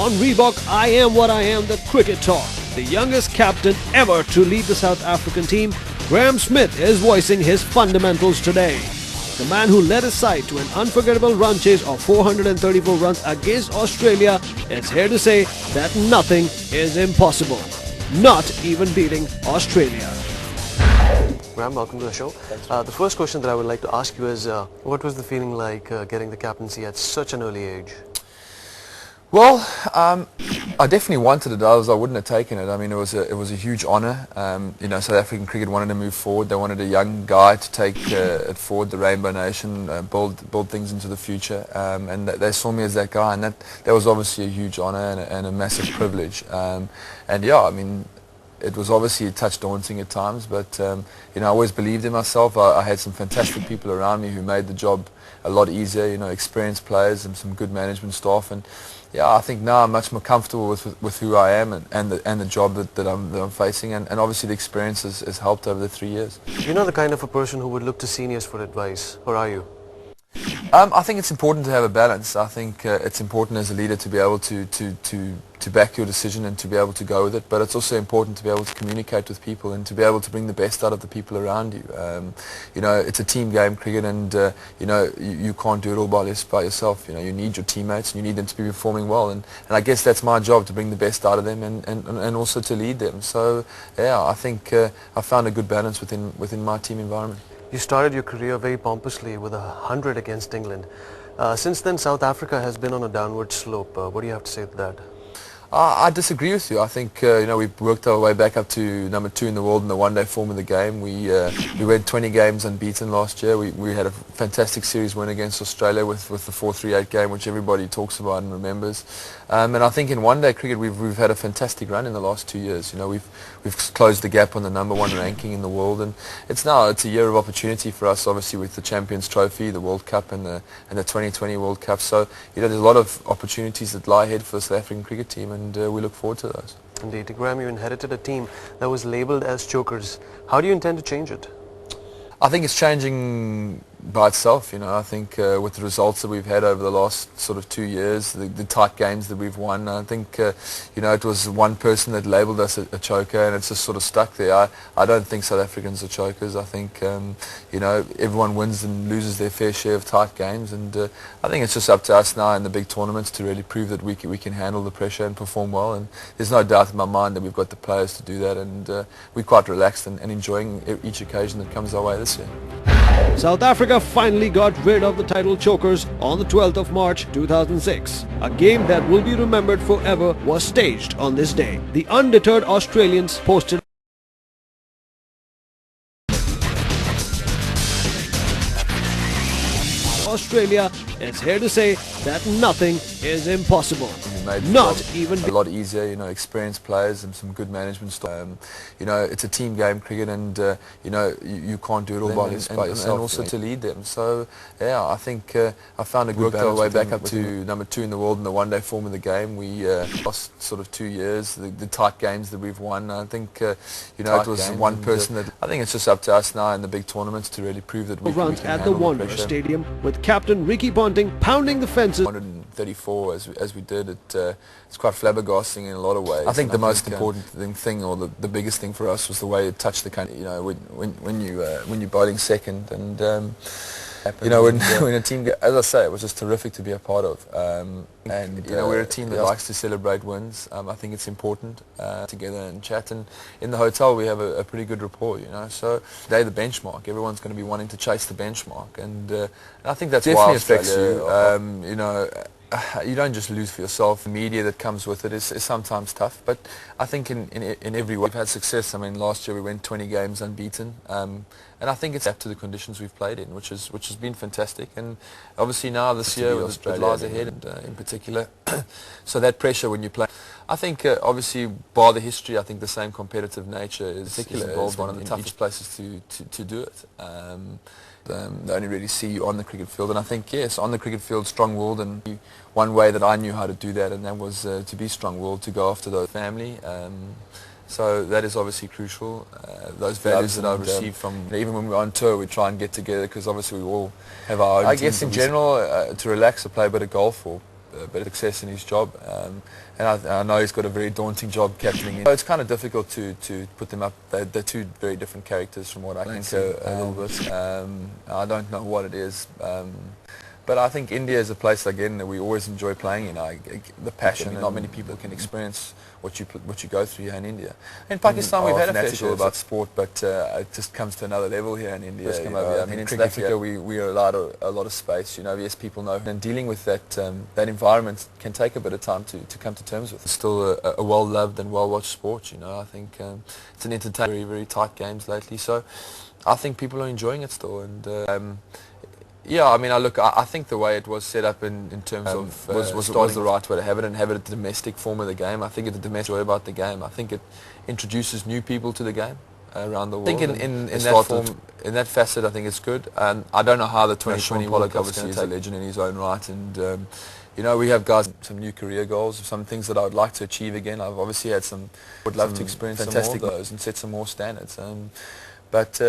On Reebok, I Am What I Am, the cricket talk. The youngest captain ever to lead the South African team, Graeme Smith, is voicing his fundamentals today. The man who led his side to an unforgettable run chase of 434 runs against Australia is here to say that nothing is impossible. Not even beating Australia. Graeme, welcome to the show. The first question that I would like to ask you is, what was the feeling like getting the captaincy at such an early age? Well, I definitely wanted it. I wouldn't have taken it. I mean, it was a huge honour. You know, South African cricket wanted to move forward. They wanted a young guy to take it forward, the Rainbow Nation, build things into the future. And they saw me as that guy, and that was obviously a huge honour and a massive privilege. And yeah, I mean, it was obviously a touch daunting at times, but you know, I always believed in myself. I had some fantastic people around me who made the job a lot easier. You know, experienced players and some good management staff, and yeah, I think now I'm much more comfortable with who I am and the job that I'm facing, and obviously the experience has helped over the 3 years. You're not the kind of a person who would look to seniors for advice, or are you? I think it's important to have a balance. I think it's important as a leader to be able to back your decision and to be able to go with it, but it's also important to be able to communicate with people and to be able to bring the best out of the people around you. You know, it's a team game, cricket, and you know, you can't do it all by yourself. You know, you need your teammates and you need them to be performing well, and I guess that's my job, to bring the best out of them and also to lead them. So yeah, I think I found a good balance within my team environment. You started your career very pompously with 100 against England. Since then, South Africa has been on a downward slope. What do you have to say to that? I disagree with you. I think you know, we've worked our way back up to number 2 in the world in the one-day form of the game. We went 20 games unbeaten last year. We had a fantastic series win against Australia with the 4-3-8 game, which everybody talks about and remembers. And I think in one-day cricket we've had a fantastic run in the last 2 years. You know, we've closed the gap on the number 1 ranking in the world, and it's a year of opportunity for us, obviously, with the Champions Trophy, the World Cup, and the 2020 World Cup. So you know, there's a lot of opportunities that lie ahead for the South African cricket team, and we look forward to those. Indeed. Graeme, you inherited a team that was labelled as chokers. How do you intend to change it? I think it's changing by itself. You know, I think with the results that we've had over the last sort of 2 years, the tight games that we've won, I think you know, it was one person that labelled us a choker, and it's just sort of stuck there. I don't think South Africans are chokers. I think you know, everyone wins and loses their fair share of tight games, and I think it's just up to us now in the big tournaments to really prove that we can handle the pressure and perform well. And there's no doubt in my mind that we've got the players to do that, and we're quite relaxed and enjoying each occasion that comes our way this year. South Africa finally got rid of the title chokers on the 12th of March 2006. A game that will be remembered forever was staged on this day. The undeterred Australians posted Australia is here to say that nothing is impossible. Not even a lot easier. You know, experienced players and some good management staff. You know, it's a team game, cricket, and you know, you can't do it all by yourself, and also to lead them. So yeah, I think I found a good balance. Worked our way back up to number 2 in the world in the one-day form of the game. We lost sort of 2 years. The tight games that we've won, I think you know, it was one person that. I think it's just up to us now in the big tournaments to really prove that we can runs at the Wanderers Stadium, with captain Ricky Ponting pounding the fences. 134 as we did. It's quite flabbergasting in a lot of ways. I think the most important thing, or the biggest thing for us, was the way it touched the country. You know, when you're bowling second, and you know, when a team, as I say, it was just terrific to be a part of. And you know, we're a team that likes to celebrate wins. I think it's important together and chat. And in the hotel, we have a pretty good rapport. You know, so today the benchmark. Everyone's going to be wanting to chase the benchmark, and I think that's definitely affects you. You know. You don't just lose for yourself. The media that comes with it is sometimes tough, but I think in every way we've had success. I mean, last year we went 20 games unbeaten, and I think it's up to the conditions we've played in, which has been fantastic. And obviously now this year it lies ahead, and in particular, so that pressure when you play. I think obviously, bar the history, I think the same competitive nature is involved one of the toughest places to do it. They only really see you on the cricket field, and I think, yes, on the cricket field, strong-willed, and one way that I knew how to do that, and that was to be strong-willed, to go after the family. So that is obviously crucial. Those values that I've received from, even when we're on tour, we try and get together, because obviously we all have our own. I guess in general, to relax, to play a bit of golf, or a bit of success in his job, and I know he's got a very daunting job captaining. So it's kind of difficult to put them up. They're two very different characters from what I can see a little bit. I don't know what it is. But I think India is a place again that we always enjoy playing in. The passion, not many people can experience what you go through here in India. In Pakistan, we've had a fair share about sport, but it just comes to another level here in India. I mean, in South Africa, we are allowed a lot of space. You know, yes, people know, and dealing with that environment can take a bit of time to come to terms with. It's still a well-loved and well-watched sport. You know, I think it's an entertaining, very, very tight games lately. So I think people are enjoying it still, and. Yeah, I mean, I think the way it was set up in terms of was the right way to have it, and have it at the domestic form of the game. I think it's the domestic way about the game. I think it introduces new people to the game around the world. I think in that form, in that facet, I think it's good. And I don't know how the 2020 World Cup obviously is a legend in his own right, and you know, we have guys some new career goals, some things that I would like to achieve again. I've obviously had would love to experience fantastic some more of those and set some more standards. But